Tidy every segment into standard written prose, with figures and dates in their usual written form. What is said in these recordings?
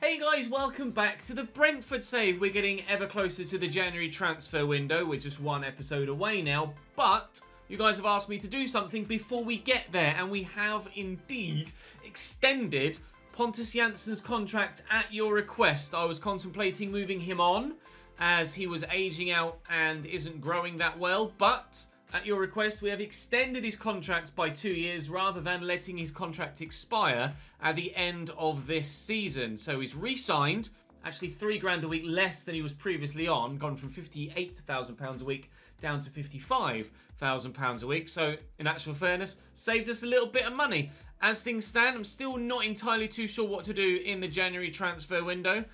Hey guys, welcome back to the Brentford save. We're getting ever closer to the January transfer window. We're just one episode away now, but you guys have asked me to do something before we get there, and we have indeed extended Pontus Jansson's contract at your request. I was contemplating moving him on as he was aging out and isn't growing that well, but at your request, we have extended his contract by 2 years rather than letting his contract expire at the end of this season. So he's re-signed, actually £3 a week less than he was previously on, gone from £58,000 a week down to £55,000 a week. So in actual fairness, saved us a little bit of money. As things stand, I'm still not entirely too sure what to do in the January transfer window.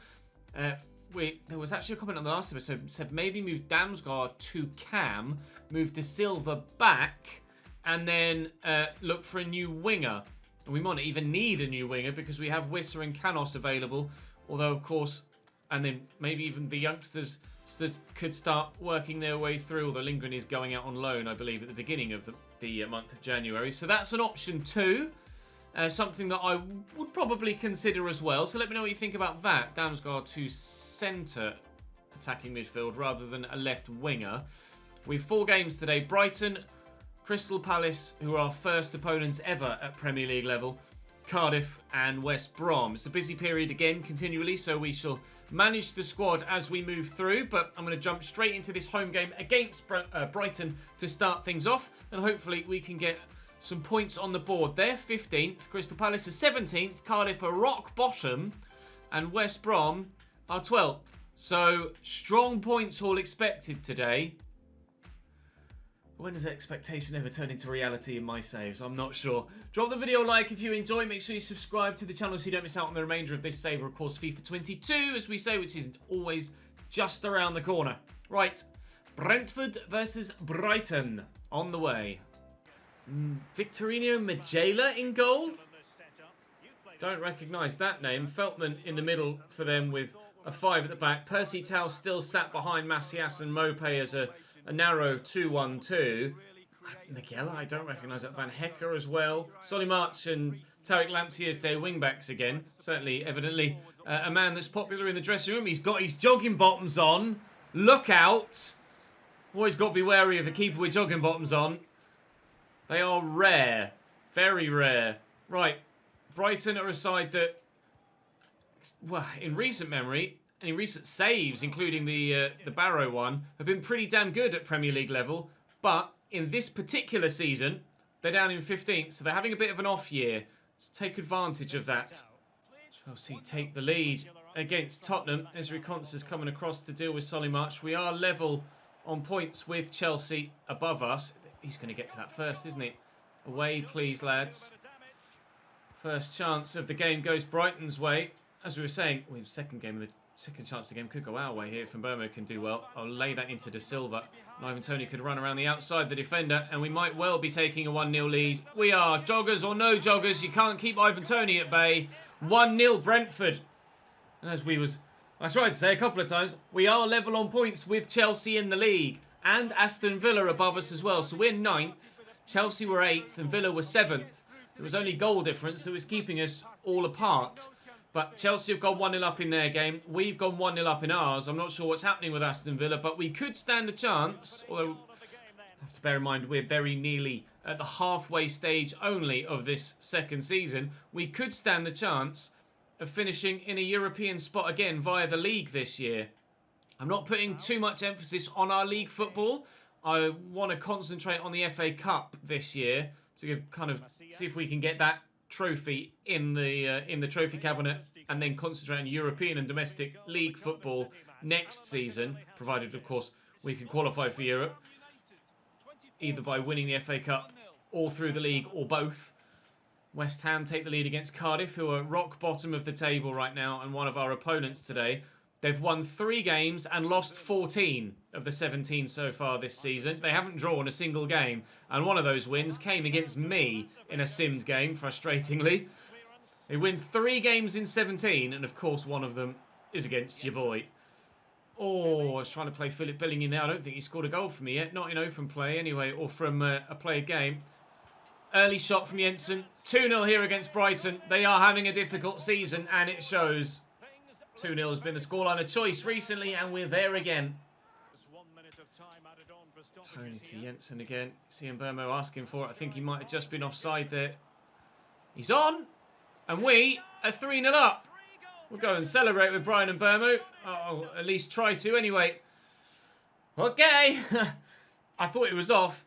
There was actually a comment on the last episode that said maybe move Damsgaard to Cam, move De Silva back, and then look for a new winger. And we might not even need a new winger because we have Wisser and Canos available. Although, of course, and then maybe even the youngsters could start working their way through. Although Lindgren is going out on loan, I believe, at the beginning of the month of January. So that's an option too. Something that I would probably consider as well. So let me know what you think about that. Damsgaard to centre attacking midfield rather than a left winger. We've 4 games today. Brighton, Crystal Palace, who are our first opponents ever at Premier League level, Cardiff and West Brom. It's a busy period again continually, so we shall manage the squad as we move through. But I'm going to jump straight into this home game against Brighton to start things off. And hopefully we can get some points on the board. They're 15th, Crystal Palace are 17th, Cardiff are rock bottom, and West Brom are 12th. So, strong points all expected today. When does expectation ever turn into reality in my saves? I'm not sure. Drop the video a like if you enjoy. Make sure you subscribe to the channel so you don't miss out on the remainder of this save, or of course FIFA 22, as we say, which is always just around the corner. Right, Brentford versus Brighton on the way. Victorino Magela in goal? Don't recognise that name. Feltman in the middle for them with a 5 at the back. Percy Tau still sat behind Macias and Mope as a narrow 2-1-2. Magela, I don't recognise that. Van Hecker as well. Solly March and Tarek Lamptey as their wing-backs again. Certainly, evidently, a man that's popular in the dressing room. He's got his jogging bottoms on. Look out! Always got to be wary of a keeper with jogging bottoms on. They are rare. Very rare. Right. Brighton are a side that, well, in recent memory, and in recent saves, including the Barrow one, have been pretty damn good at Premier League level. But in this particular season, they're down in 15th, so they're having a bit of an off year. Let's take advantage of that. Chelsea take the lead against Tottenham. Ezri Konsa's coming across to deal with Solly March. We are level on points with Chelsea above us. He's going to get to that first, isn't he? Away, please, lads. First chance of the game goes Brighton's way. As we were saying, second chance of the game could go our way here if Mbomo can do well. I'll lay that into De Silva. Ivan Toney could run around the outside the defender, and we might well be taking a 1-0 lead. We are. Joggers or no joggers, you can't keep Ivan Toney at bay. 1-0 Brentford. And as I tried to say a couple of times, we are level on points with Chelsea in the league. And Aston Villa above us as well. So we're 9th, Chelsea were 8th, and Villa were 7th. It was only goal difference that was keeping us all apart. But Chelsea have gone 1-0 up in their game. We've gone 1-0 up in ours. I'm not sure what's happening with Aston Villa, but we could stand a chance. Although, I have to bear in mind, we're very nearly at the halfway stage only of this second season. We could stand the chance of finishing in a European spot again via the league this year. I'm not putting too much emphasis on our league football. I want to concentrate on the FA Cup this year to kind of see if we can get that trophy in the trophy cabinet, and then concentrate on European and domestic league football next season, provided, of course, we can qualify for Europe, either by winning the FA Cup or through the league or both. West Ham take the lead against Cardiff, who are rock bottom of the table right now and one of our opponents today. They've won 3 games and lost 14 of the 17 so far this season. They haven't drawn a single game. And one of those wins came against me in a simmed game, frustratingly. They win 3 games in 17, and of course one of them is against your boy. Oh, I was trying to play Philip Billing in there. I don't think he scored a goal for me yet. Not in open play anyway, or from a played game. Early shot from Jensen. 2-0 here against Brighton. They are having a difficult season, and it shows. 2-0 has been the scoreline of choice recently, and we're there again. Tony to Jensen again. See Mbermo asking for it. I think he might have just been offside there. He's on, and we are 3-0 up. We'll go and celebrate with Brian and Mbermo. Oh, at least try to anyway. Okay. I thought it was off.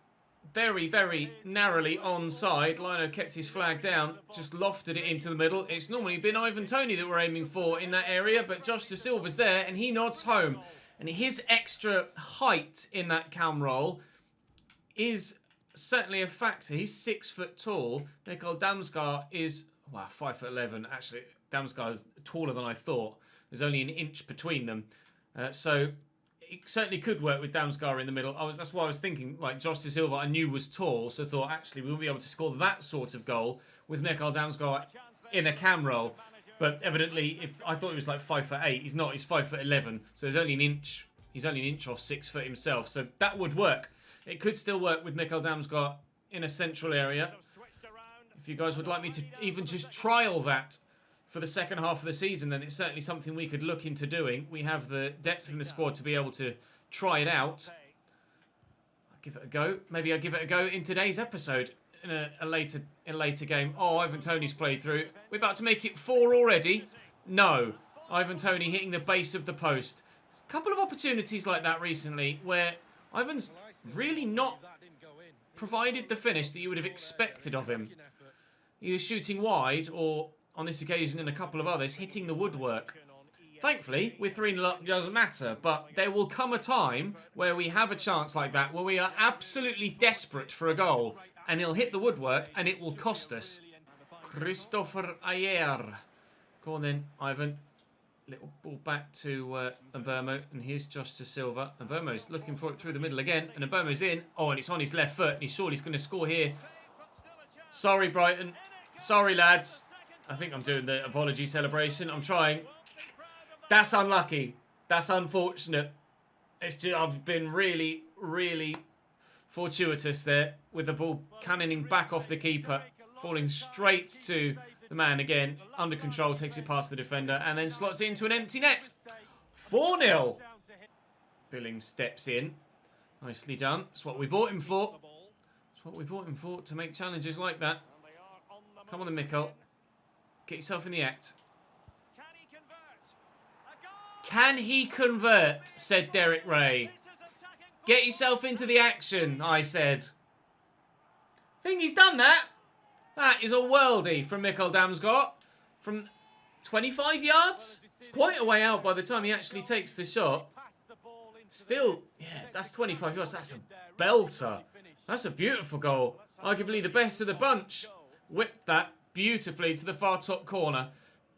Very, very narrowly onside. Lino kept his flag down, just lofted it into the middle. It's normally been Ivan Toney that we're aiming for in that area, but Josh De Silva's there, and he nods home. And his extra height in that cam roll is certainly a factor. He's 6 foot tall. Mikkel Damsgaard is, wow, 5'11". Actually, Damsgaard is taller than I thought. There's only an inch between them. So it certainly could work with Damsgaard in the middle. That's why I was thinking, like, Josh De Silva I knew was tall, so I thought, actually, we won't be able to score that sort of goal with Mikkel Damsgaard in a cam roll. But evidently, if I thought he was like 5'8", he's not. He's 5'11", so there's only an inch. He's only an inch off 6 foot himself, so that would work. It could still work with Mikkel Damsgaard in a central area. If you guys would like me to even just trial that for the second half of the season, then it's certainly something we could look into doing. We have the depth in the squad to be able to try it out. I'll give it a go. Maybe I'll give it a go in today's episode in a later game. Oh, Ivan Toney's played through. We're about to make it 4 already. No. Ivan Toney hitting the base of the post. A couple of opportunities like that recently where Ivan's really not provided the finish that you would have expected of him. Either shooting wide or, on this occasion and a couple of others, hitting the woodwork. Thankfully, with 3-0 up, it doesn't matter, but there will come a time where we have a chance like that, where we are absolutely desperate for a goal, and he'll hit the woodwork, and it will cost us. Christopher Ayer. Go on then, Ivan. Little ball back to Mbermo, and here's Josh De Silva. Mbermo's looking for it through the middle again, and Mbermo's in. Oh, and it's on his left foot, and he's surely going to score here. Sorry, Brighton. Sorry, lads. I think I'm doing the apology celebration. I'm trying. That's unlucky. That's unfortunate. It's just, I've been really, really fortuitous there with the ball cannoning back off the keeper, falling straight to the man again. Under control, takes it past the defender, and then slots it into an empty net. 4-0. Billings steps in. Nicely done. That's what we bought him for. That's what we bought him for, to make challenges like that. Come on then, Mikkel. Get yourself in the act. Can he convert? Said Derek Ray. Get yourself into the action, I said. I think he's done that. That is a worldie from Mikkel Damsgaard. From 25 yards? It's quite a way out by the time he actually takes the shot. Still, yeah, that's 25 yards. That's a belter. That's a beautiful goal. Arguably the best of the bunch. Whipped that beautifully to the far top corner.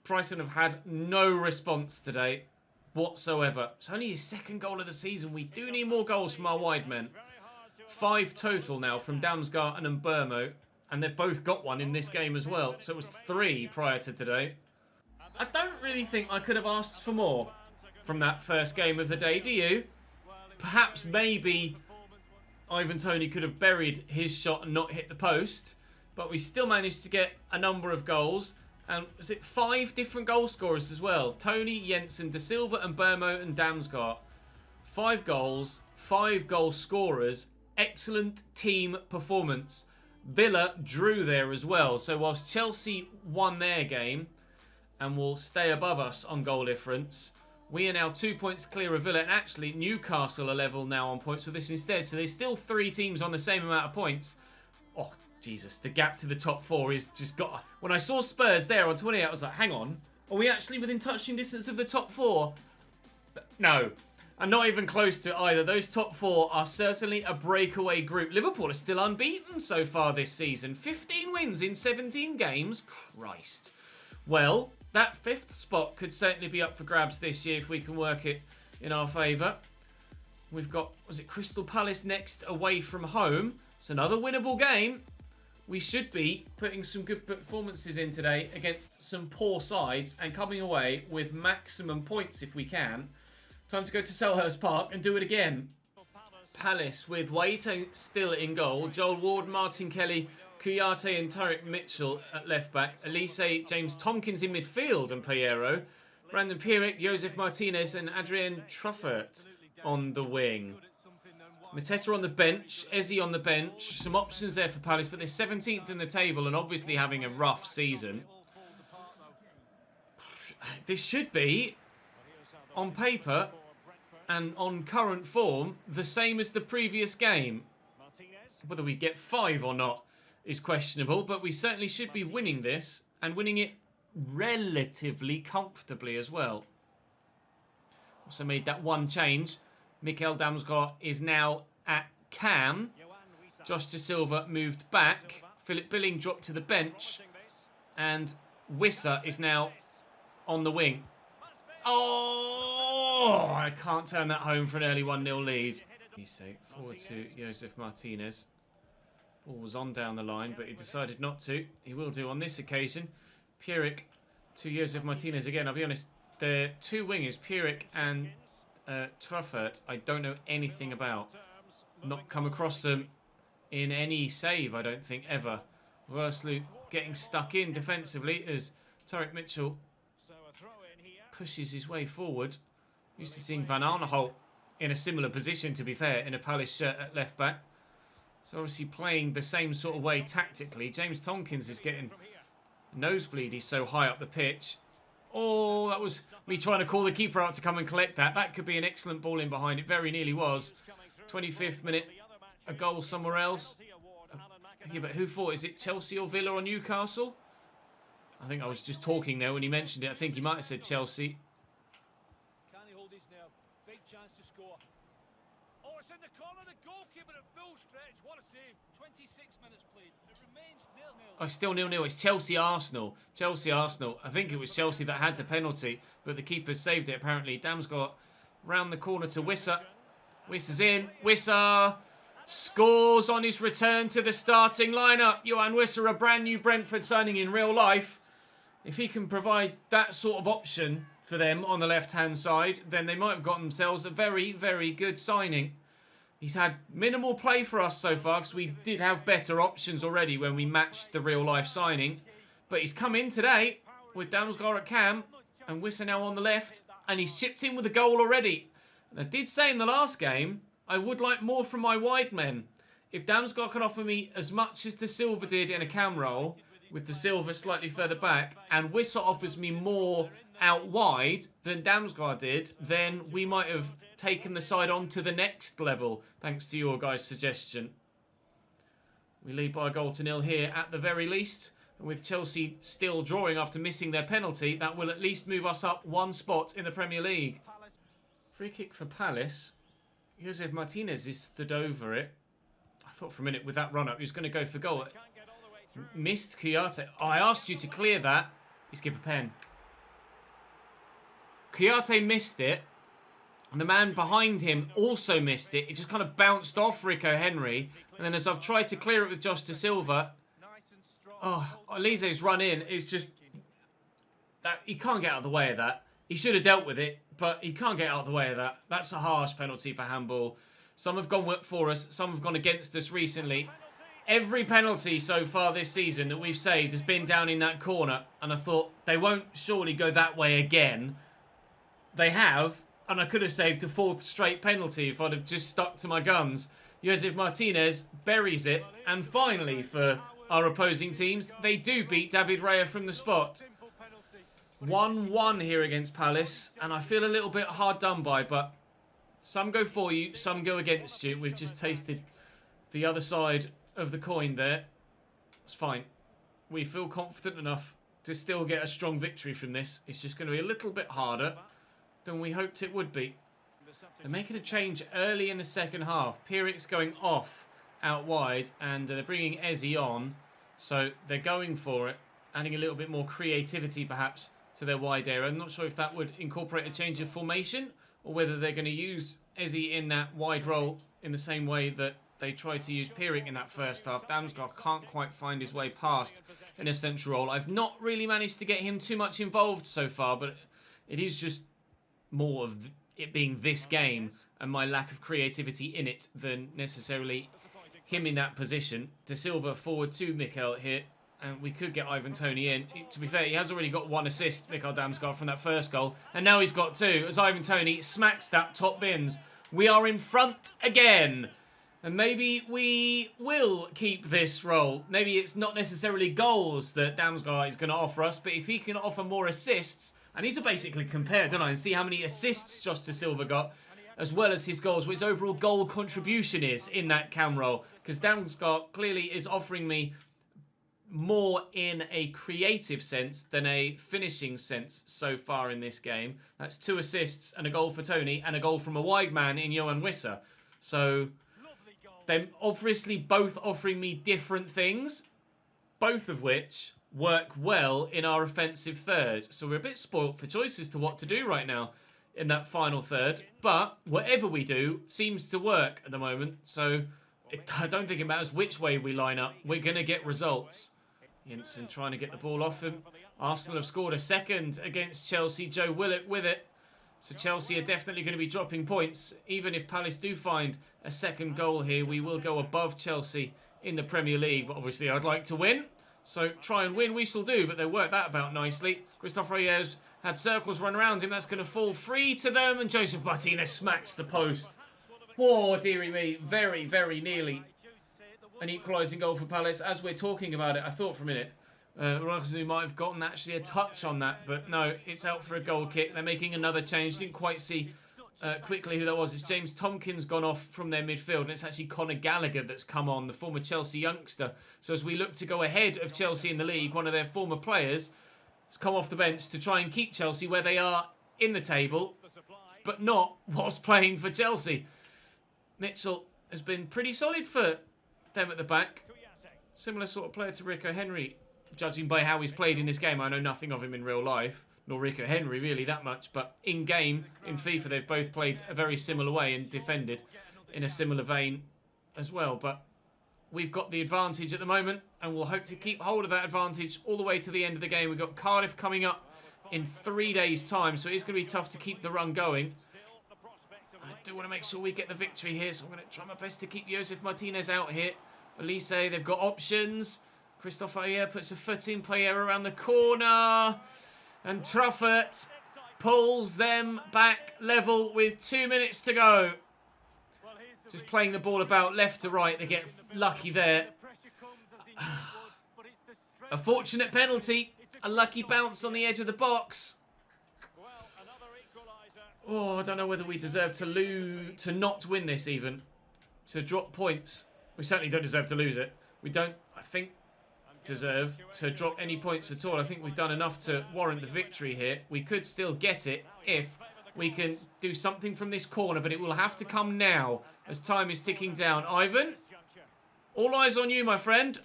Brighton have had no response today whatsoever. It's only his second goal of the season. We do need more goals from our wide men. 5 total now from Damsgaard and Mbermo. And they've both got one in this game as well. So it was 3 prior to today. I don't really think I could have asked for more from that first game of the day, do you? Perhaps maybe Ivan Toney could have buried his shot and not hit the post. But we still managed to get a number of goals. And was it 5 different goal scorers as well? Toney, Jensen, De Silva, and Mbermo and Damsgaard. 5 goals, 5 goal scorers. Excellent team performance. Villa drew there as well. So whilst Chelsea won their game and will stay above us on goal difference, we are now 2 points clear of Villa. And actually, Newcastle are level now on points with this instead. So there's still 3 teams on the same amount of points. Oh, Jesus, the gap to the top 4 is just got... When I saw Spurs there on 28, I was like, hang on. Are we actually within touching distance of the top 4? But no. And not even close to it either. Those top 4 are certainly a breakaway group. Liverpool are still unbeaten so far this season. 15 wins in 17 games. Christ. Well, that 5th spot could certainly be up for grabs this year if we can work it in our favour. We've got, was it Crystal Palace next away from home? It's another winnable game. We should be putting some good performances in today against some poor sides and coming away with maximum points if we can. Time to go to Selhurst Park and do it again. Palace with Waito still in goal. Joel Ward, Martin Kelly, Kouyaté and Tarek Mitchell at left back. Elise, James Tompkins in midfield and Piero. Brandon Pierik, Josef Martinez and Adrian Truffert on the wing. Mateta on the bench, Eze on the bench. Some options there for Palace, but they're 17th in the table and obviously having a rough season. This should be, on paper and on current form, the same as the previous game. Whether we get 5 or not is questionable, but we certainly should be winning this and winning it relatively comfortably as well. Also made that one change. Mikael Damsgaard is now at cam. Josh De Silva moved back. Philip Billing dropped to the bench. And Wissa is now on the wing. Oh, I can't turn that home for an early 1-0 lead. He's safe. Forward to Josef Martinez. Ball was on down the line, but he decided not to. He will do on this occasion. Pierik to Josef Martinez again. I'll be honest, the two wingers, Pierik and Truffert, I don't know anything about. Not come across them in any save, I don't think, ever. Worslu getting stuck in defensively as Tarek Mitchell pushes his way forward. Used to seeing Van Arnholt in a similar position, to be fair, in a Palace shirt at left back. So obviously playing the same sort of way tactically. James Tompkins is getting a nosebleed. He's so high up the pitch. Oh, that was me trying to call the keeper out to come and collect that. That could be an excellent ball in behind. It very nearly was. 25th minute, a goal somewhere else. Yeah, but who fought? Is it Chelsea or Villa or Newcastle? I think I was just talking there when he mentioned it. I think he might have said Chelsea. Can he hold his nerve? Big chance to score. Oh, it's in the corner. The goalkeeper at full stretch. What a save. 26 minutes played. It remains 0-0. Oh, still 0-0. It's Chelsea-Arsenal. Chelsea-Arsenal. I think it was Chelsea that had the penalty, but the keeper saved it, apparently. Damsgaard round the corner to Wissa. Wissa's in. Wissa scores on his return to the starting lineup. Johan Wissa, a brand new Brentford signing in real life. If he can provide that sort of option for them on the left-hand side, then they might have got themselves a very, very good signing. He's had minimal play for us so far because we did have better options already when we matched the real-life signing. But he's come in today with Damsgaard at cam and Wissa now on the left, and he's chipped in with a goal already. And I did say in the last game, I would like more from my wide men. If Damsgaard can offer me as much as De Silva did in a cam role, with De Silva slightly further back, and Wissa offers me more out wide than Damsgaard did, then we might have taken the side on to the next level, thanks to your guys' suggestion. We lead by a goal to 0 here at the very least. And with Chelsea still drawing after missing their penalty, that will at least move us up one spot in the Premier League. Free kick for Palace. Josef Martinez is stood over it. I thought for a minute with that run-up he was going to go for goal. Missed Kouyaté. Oh, I asked you to clear that. He's given a pen. Kouyaté missed it. And the man behind him also missed it. It just kind of bounced off Rico Henry. And then as I've tried to clear it with Josh De Silva, oh, Elise's run in is just... that he can't get out of the way of that. He should have dealt with it, but he can't get out of the way of that. That's a harsh penalty for handball. Some have gone for us, some have gone against us recently. Every penalty so far this season that we've saved has been down in that corner. And I thought, they won't surely go that way again. They have, and I could have saved a 4th straight penalty if I'd have just stuck to my guns. Josef Martinez buries it. And finally, for our opposing teams, they do beat David Raya from the spot. 1-1 here against Palace, and I feel a little bit hard done by, but some go for you, some go against you. We've just tasted the other side of the coin there. It's fine. We feel confident enough to still get a strong victory from this. It's just going to be a little bit harder than we hoped it would be. They're making a change early in the second half. Pierik's going off out wide, and they're bringing Eze on, so they're going for it, adding a little bit more creativity perhaps to their wide area. I'm not sure if that would incorporate a change of formation or whether they're going to use Eze in that wide role in the same way that they tried to use Pierik in that first half. Damsgaard can't quite find his way past in a central role. I've not really managed to get him too much involved so far, but it is just more of it being this game and my lack of creativity in it than necessarily him in that position. De Silva forward to Mikel here, And we could get Ivan Toney in. To be fair, he has already got 1 assist, Mikhail Damsgaard, from that first goal. And now he's got 2, as Ivan Toney smacks that top bins. We are in front again. And maybe we will keep this role. Maybe it's not necessarily goals that Damsgaard is going to offer us, but if he can offer more assists, I need to basically compare, don't I, and see how many assists Josh De Silva got, as well as his goals, what his overall goal contribution is in that cam role. Because Damsgaard clearly is offering me more in a creative sense than a finishing sense so far in this game. That's 2 assists and a goal for Toney and a goal from a wide man in Johan Wissa. So they're obviously both offering me different things, both of which work well in our offensive third. So we're a bit spoilt for choice as to what to do right now in that final third. But whatever we do seems to work at the moment. So I don't think it matters which way we line up. We're going to get results. Jensen trying to get the ball off him. Arsenal have scored a second against Chelsea. Joe Willock with it. So Chelsea are definitely going to be dropping points. Even if Palace do find a second goal here, we will go above Chelsea in the Premier League. But obviously I'd like to win. So try and win we shall do, but they worked that about nicely. Christophe Reyes had circles run around him. That's going to fall free to them. And Joseph Martinez smacks the post. Oh, dearie me. Very, very nearly an equalising goal for Palace. As we're talking about it, I thought for a minute Rakhzu might have gotten actually a touch on that, but no, it's out for a goal kick. They're making another change. Didn't quite see quickly who that was. It's James Tompkins gone off from their midfield, and it's actually Conor Gallagher that's come on, the former Chelsea youngster. So as we look to go ahead of Chelsea in the league, one of their former players has come off the bench to try and keep Chelsea where they are in the table, but not whilst playing for Chelsea. Mitchell has been pretty solid for them at the back. Similar sort of player to Rico Henry, judging by how he's played in this game. I know nothing of him in real life, nor Rico Henry really that much, but in game, in FIFA, they've both played a very similar way and defended in a similar vein as well. But we've got the advantage at the moment, and we'll hope to keep hold of that advantage all the way to the end of the game. We've got Cardiff coming up in 3 days' time, so it's going to be tough to keep the run going. I do want to make sure we get the victory here, so I'm going to try my best to keep Josef Martinez out here. Elise, they've got options. Christophe Ayer puts a foot in, Player around the corner. And Truffert pulls them back level with 2 minutes to go. Just playing the ball about left to right. They get lucky there. A fortunate penalty. A lucky bounce on the edge of the box. Oh, I don't know whether we deserve to not win this even. To drop points. We certainly don't deserve to lose it. We don't, I think, deserve to drop any points at all. I think we've done enough to warrant the victory here. We could still get it if we can do something from this corner, but it will have to come now as time is ticking down. Ivan, all eyes on you, my friend.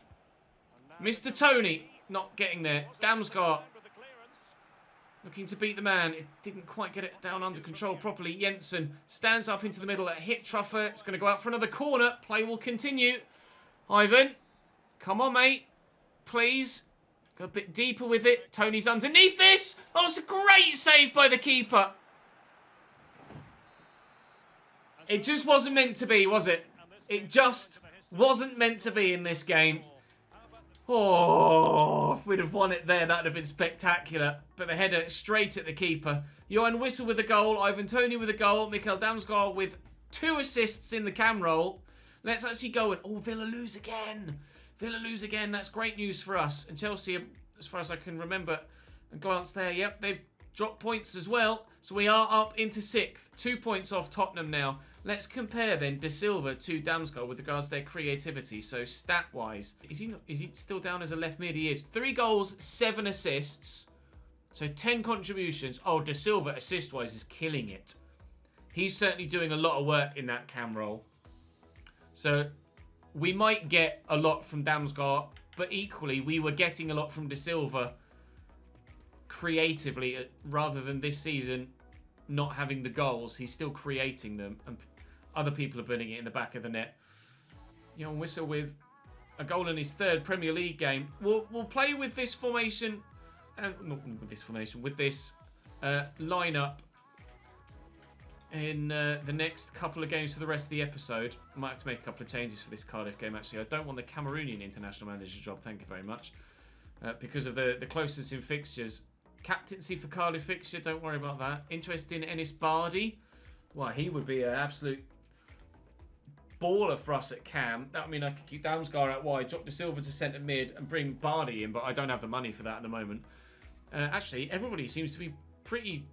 Mr. Toney, not getting there. Damsgaard looking to beat the man. It didn't quite get it down under control properly. Jensen stands up into the middle. That hit Truffert. It's going to go out for another corner. Play will continue. Ivan, come on, mate. Please. Go a bit deeper with it. Tony's underneath this. Oh, it's a great save by the keeper. It just wasn't meant to be, was it? It just wasn't meant to be in this game. Oh, if we'd have won it there, that would have been spectacular. But the header straight at the keeper. Johan Wissa with a goal. Ivan Toney with a goal. Mikhail Damsgaard with 2 assists in the cam roll. Let's actually go and... Oh, Villa lose again. Villa lose again. That's great news for us. And Chelsea, as far as I can remember and glance there, yep, they've dropped points as well. So we are up into 6th. 2 points off Tottenham now. Let's compare then De Silva to Damsgaard with regards to their creativity. So stat-wise, is he still down as a left mid? He is. 3 goals, 7 assists. So 10 contributions. Oh, De Silva assist-wise is killing it. He's certainly doing a lot of work in that cam role. So we might get a lot from Damsgaard, but equally we were getting a lot from De Silva creatively rather than this season not having the goals. He's still creating them, and other people are putting it in the back of the net. Johan Wissa with a goal in his 3rd Premier League game. We'll play with this formation, not with this formation, with this lineup in the next couple of games for the rest of the episode. I might have to make a couple of changes for this Cardiff game, actually. I don't want the Cameroonian international manager job, thank you very much. because of the closeness in fixtures. Captaincy for Cardiff fixture, don't worry about that. Interest in Ennis Bardi. Well, he would be an absolute baller for us at Cam. That would mean I could keep Damsgaard out wide, drop De Silva to centre mid, and bring Bardi in, but I don't have the money for that at the moment. Actually, everybody seems to be pretty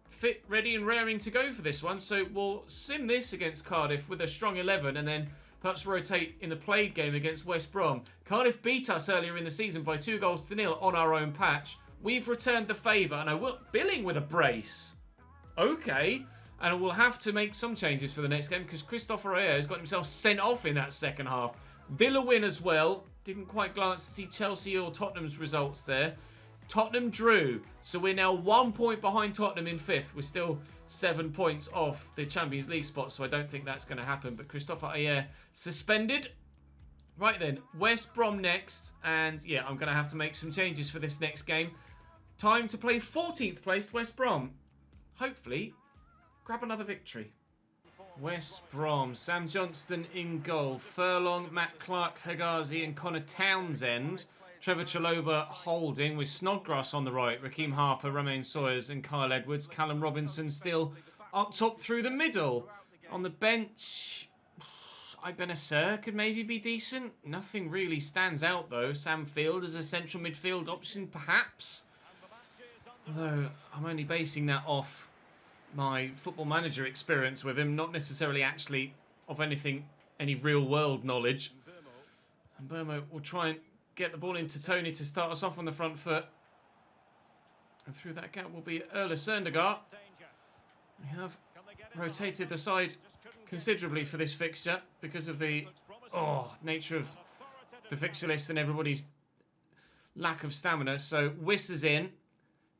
fit, ready and raring to go for this one, so we'll sim this against Cardiff with a strong 11 and then perhaps rotate in the played game against West Brom. Cardiff beat us earlier in the season by 2-0 on our own patch. We've returned the favour, and I will billing with a brace. Okay, and we'll have to make some changes for the next game because Christopher Ayer has got himself sent off in that second half. Villa win as well. Didn't quite glance to see Chelsea or Tottenham's results there. Tottenham drew, so we're now 1 point behind Tottenham in 5th. We're still 7 points off the Champions League spot, so I don't think that's going to happen. But Christopher Ayer suspended. Right then, West Brom next, and yeah, I'm going to have to make some changes for this next game. Time to play 14th placed West Brom. Hopefully, grab another victory. West Brom, Sam Johnston in goal. Furlong, Matt Clark, Hegazi and Connor Townsend. Trevor Chalobah holding with Snodgrass on the right. Raheem Harper, Romain Sawyers and Kyle Edwards. Callum Robinson still up top through the middle. On the bench, Ibenasser could maybe be decent. Nothing really stands out though. Sam Field as a central midfield option perhaps. Although I'm only basing that off my Football Manager experience with him, not necessarily actually of any real world knowledge. And Burmo will try and get the ball into Tony to start us off on the front foot. And through that gap will be Erla Søndergaard. We have rotated the side considerably for this fixture because of the nature of the fixture list and everybody's lack of stamina. So Wiss is in.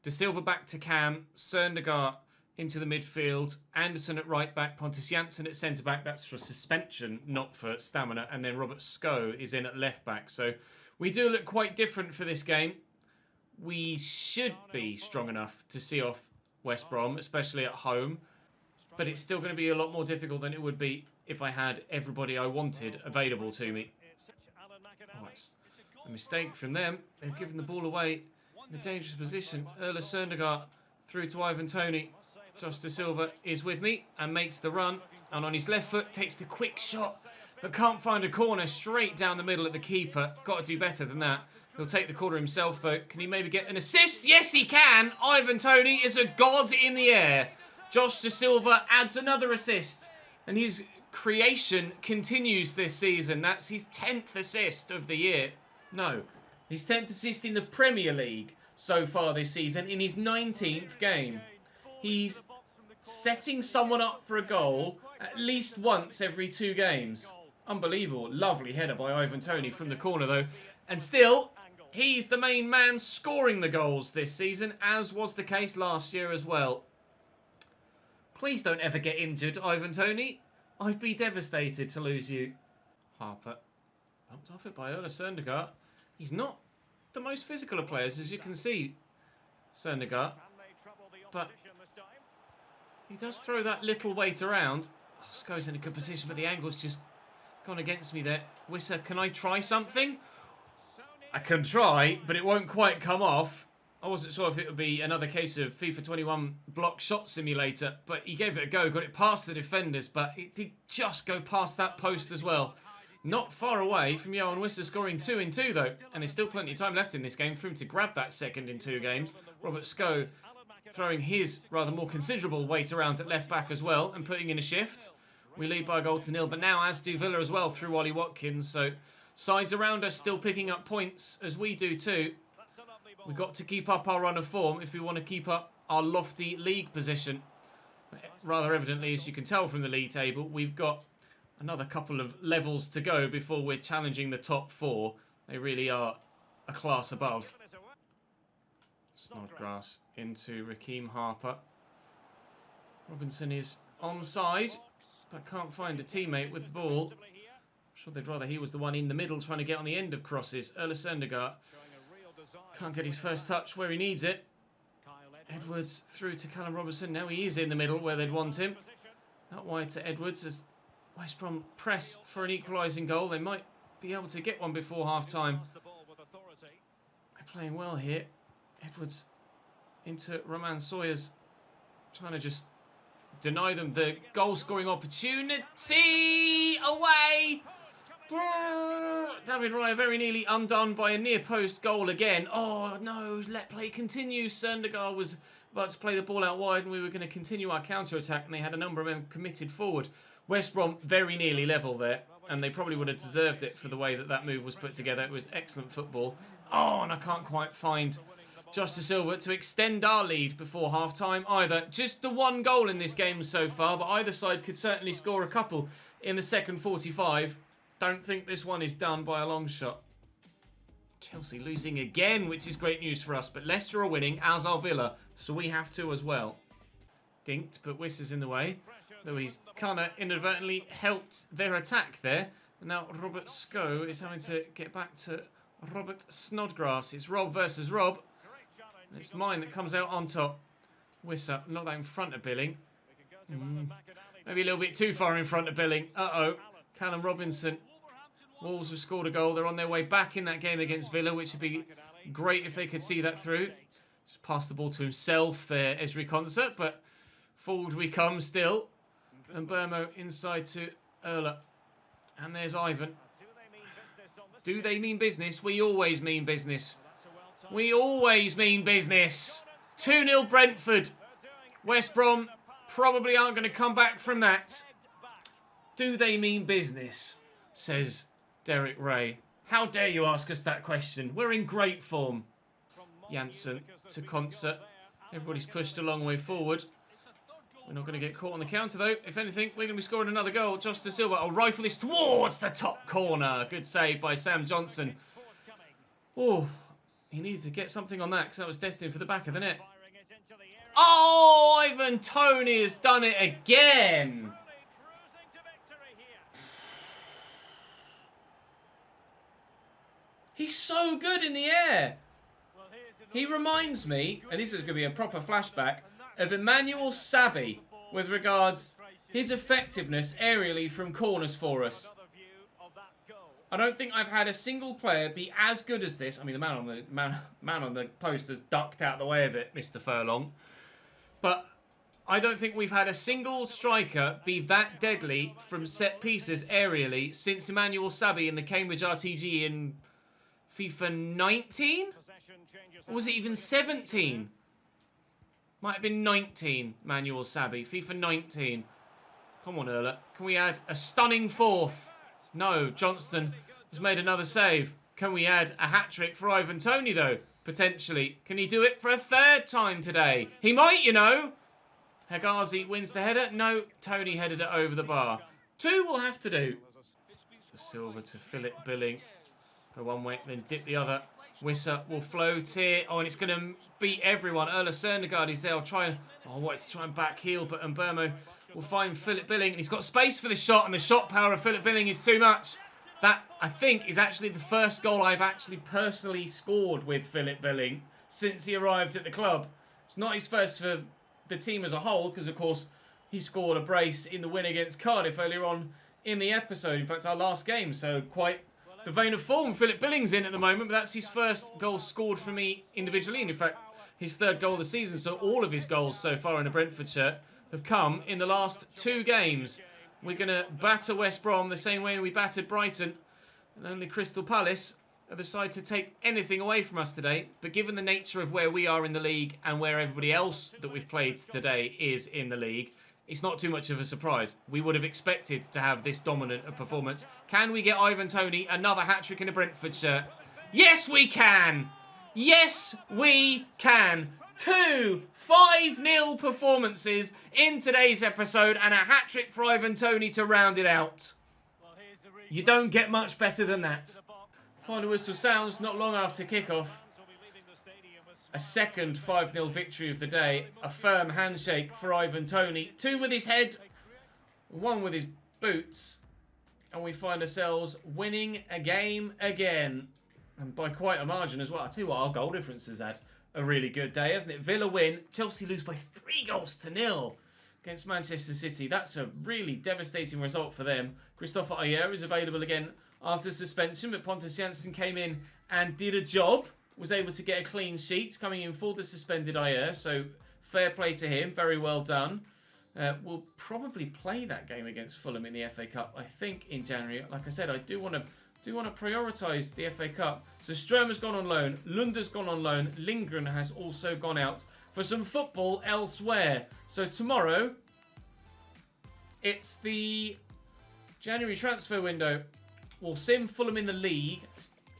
De Silva back to Cam. Søndergaard into the midfield. Anderson at right back. Pontus Jansson at centre back. That's for suspension, not for stamina. And then Robert Sko is in at left back. So we do look quite different for this game. We should be strong enough to see off West Brom, especially at home. But it's still going to be a lot more difficult than it would be if I had everybody I wanted available to me. Oh, it's a mistake from them. They've given the ball away in a dangerous position. Erla Søndergaard through to Ivan Toney. Josh De Silva is with me and makes the run. And on his left foot takes the quick shot. But can't find a corner straight down the middle at the keeper. Got to do better than that. He'll take the corner himself though. Can he maybe get an assist? Yes, he can. Ivan Toney is a god in the air. Josh De Silva adds another assist. And his creation continues this season. That's his 10th assist of the year. No, his 10th assist in the Premier League so far this season in his 19th game. He's setting someone up for a goal at least once every 2 games. Unbelievable. Lovely header by Ivan Toney from the corner though. And still, he's the main man scoring the goals this season, as was the case last year as well. Please don't ever get injured, Ivan Toney. I'd be devastated to lose you. Harper bumped off it by Erla Søndergaard. He's not the most physical of players, as you can see, Søndergaard. But he does throw that little weight around. Oh, Sko's in a good position, but the angle's just gone against me there. Wisser, can I try something? I can try, but it won't quite come off. I wasn't sure if it would be another case of FIFA 21 block shot simulator, but he gave it a go, got it past the defenders, but it did just go past that post as well. Not far away from Johan Wisser scoring 2 in 2 though, and there's still plenty of time left in this game for him to grab that second in 2 games. Robert Sko throwing his rather more considerable weight around at left back as well and putting in a shift. We lead by a goal to 0, but now as do Villa as well through Ollie Watkins, so sides around us still picking up points as we do too. We've got to keep up our run of form if we want to keep up our lofty league position. Rather evidently, as you can tell from the league table, we've got another couple of levels to go before we're challenging the top 4. They really are a class above. Snodgrass into Raheem Harper. Robinson is onside, but can't find a teammate with the ball. I'm sure they'd rather he was the one in the middle trying to get on the end of crosses. Erla Søndergaard can't get his first touch where he needs it. Edwards through to Callum Robinson. Now he is in the middle where they'd want him. Out wide to Edwards as West Brom press for an equalising goal. They might be able to get one before half-time. They playing well here. Edwards into Roman Sawyers. Trying to just deny them the goal-scoring opportunity. Away! David Raya very nearly undone by a near-post goal again. Oh, no. Let play continue. Søndergaard was about to play the ball out wide and we were going to continue our counter-attack, and they had a number of men committed forward. West Brom very nearly level there, and they probably would have deserved it for the way that that move was put together. It was excellent football. Oh, and I can't quite find Josh De Silva to extend our lead before half-time either. Just the one goal in this game so far, but either side could certainly score a couple in the second 45. Don't think this one is done by a long shot. Chelsea losing again, which is great news for us, but Leicester are winning, as are Villa, so we have to as well. Dinked, but Wissa's in the way, though he's kind of inadvertently helped their attack there. And now Robert Scoe is having to get back to Robert Snodgrass. It's Rob versus Rob. And it's mine that comes out on top. Wissa, not that in front of Billing. Maybe a little bit too far in front of Billing. Uh-oh. Callum Robinson. Wolves have scored a goal. They're on their way back in that game against Villa, which would be great if they could see that through. Just pass the ball to himself there, Esri Concert, but forward we come still. And Burmo inside to Erla. And there's Ivan. Do they mean business? We always mean business. We always mean business. 2-0 Brentford. West Brom probably aren't going to come back from that. Do they mean business? Says Derek Ray. How dare you ask us that question? We're in great form. Janssen to Concert. Everybody's pushed a long way forward. We're not going to get caught on the counter though. If anything, we're going to be scoring another goal. Josh De Silva will rifle this towards the top corner. Good save by Sam Johnson. Oh, he needed to get something on that because that was destined for the back of the net. Oh, Ivan Toney has done it again. He's so good in the air. He reminds me, and this is going to be a proper flashback, of Emmanuel Sabbi with regards his effectiveness aerially from corners for us. I don't think I've had a single player be as good as this. I mean, the man on the post has ducked out the way of it, Mr. Furlong. But I don't think we've had a single striker be that deadly from set pieces aerially since Emmanuel Sabbi in the Cambridge RTG in FIFA 19? Or was it even 17? Might have been 19, Manuel Sabbi. FIFA 19. Come on, Erla. Can we add a stunning fourth? No, Johnston has made another save. Can we add a hat-trick for Ivan Toney, though? Potentially. Can he do it for a third time today? He might, you know. Hegazi wins the header. No, Toney headed it over the bar. Two will have to do. To Silva to Philip Billing. Go one way, then dip the other. Wissa will float here. Oh, and it's going to beat everyone. Erla Søndergaard is there. I'll try and... Oh, I wanted to try and back heel, but Mbermo will find Philip Billing. And he's got space for the shot, and the shot power of Philip Billing is too much. That, I think, is actually the first goal I've actually personally scored with Philip Billing since he arrived at the club. It's not his first for the team as a whole, because, of course, he scored a brace in the win against Cardiff earlier on in the episode. In fact, our last game, so quite... the vein of form Philip Billing's in at the moment, but that's his first goal scored for me individually. And in fact, his third goal of the season. So all of his goals so far in a Brentford shirt have come in the last two games. We're going to batter West Brom the same way we battered Brighton. And only Crystal Palace have decided to take anything away from us today. But given the nature of where we are in the league and where everybody else that we've played today is in the league, it's not too much of a surprise. We would have expected to have this dominant a performance. Can we get Ivan Toney another hat-trick in a Brentford shirt? Yes, we can! Yes, we can! 2 5-0 performances in today's episode and a hat-trick for Ivan Toney to round it out. You don't get much better than that. Final whistle sounds not long after kickoff. A second 5-0 victory of the day. A firm handshake for Ivan Toney. 2 with his head, 1 with his boots. And we find ourselves winning a game again. And by quite a margin as well. I'll tell you what, our goal difference has had a really good day, hasn't it? Villa win. Chelsea lose by 3-0 against Manchester City. That's a really devastating result for them. Christopher Ayer is available again after suspension. But Pontus Jansson came in and did a job. was able to get a clean sheet coming in for the suspended Ayer. So fair play to him. Very well done. We'll probably play that game against Fulham in the FA Cup, I think, in January. Like I said, I do want to prioritise the FA Cup. So Sturmer's gone on loan. Lunda's gone on loan. Lindgren has also gone out for some football elsewhere. So tomorrow, it's the January transfer window. We'll sim Fulham in the league,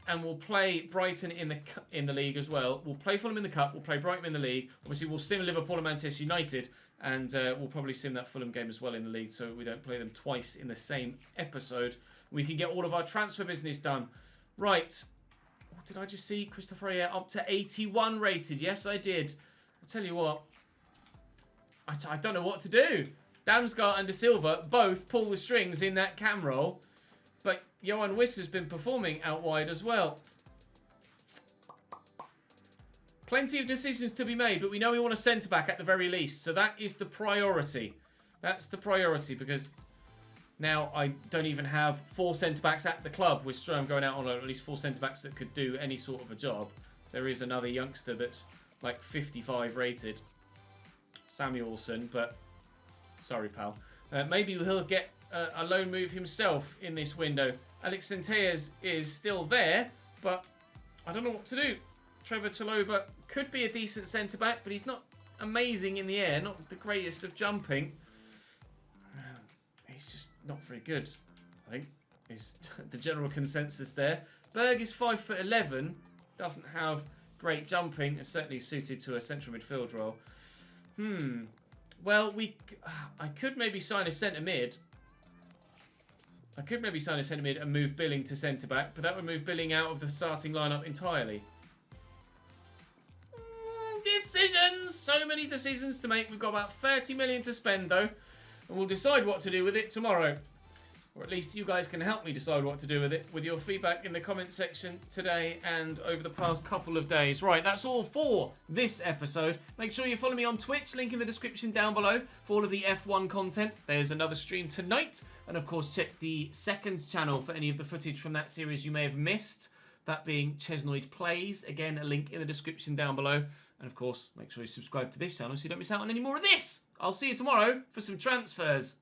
and we'll play Brighton in the league as well. We'll play Fulham in the cup. We'll play Brighton in the league. Obviously, we'll sim Liverpool and Manchester United, and we'll probably sim that Fulham game as well in the league, so we don't play them twice in the same episode. We can get all of our transfer business done. Right. What did I just see? Christopher Ayer up to 81 rated. Yes, I did. I tell you what. I don't know what to do. Damsgaard and De Silva both pull the strings in that cam roll. But Johan Wiss has been performing out wide as well. Plenty of decisions to be made, but we know we want a centre-back at the very least. So that is the priority. That's the priority, because now I don't even have 4 centre-backs at the club with Sturm going out on loan, at least 4 centre-backs that could do any sort of a job. There is another youngster that's like 55 rated. Samuelson, but sorry, pal. Maybe he'll get a loan move himself in this window. Alex Centelles is still there, but I don't know what to do. Trevor Chalobah could be a decent centre-back, but he's not amazing in the air, not the greatest of jumping. He's just not very good, I think, is the general consensus there. Berg is 5'11", doesn't have great jumping, is certainly suited to a central midfield role. Well, I could maybe sign a centre mid. And move Billing to centre back, but that would move Billing out of the starting lineup entirely. Decisions! So many decisions to make. We've got about 30 million to spend, though, and we'll decide what to do with it tomorrow. Or at least you guys can help me decide what to do with it with your feedback in the comment section today and over the past couple of days. Right, that's all for this episode. Make sure you follow me on Twitch, link in the description down below for all of the F1 content. There's another stream tonight. And of course, check the second channel for any of the footage from that series you may have missed. That being Chesnoid Plays. Again, a link in the description down below. And of course, make sure you subscribe to this channel so you don't miss out on any more of this. I'll see you tomorrow for some transfers.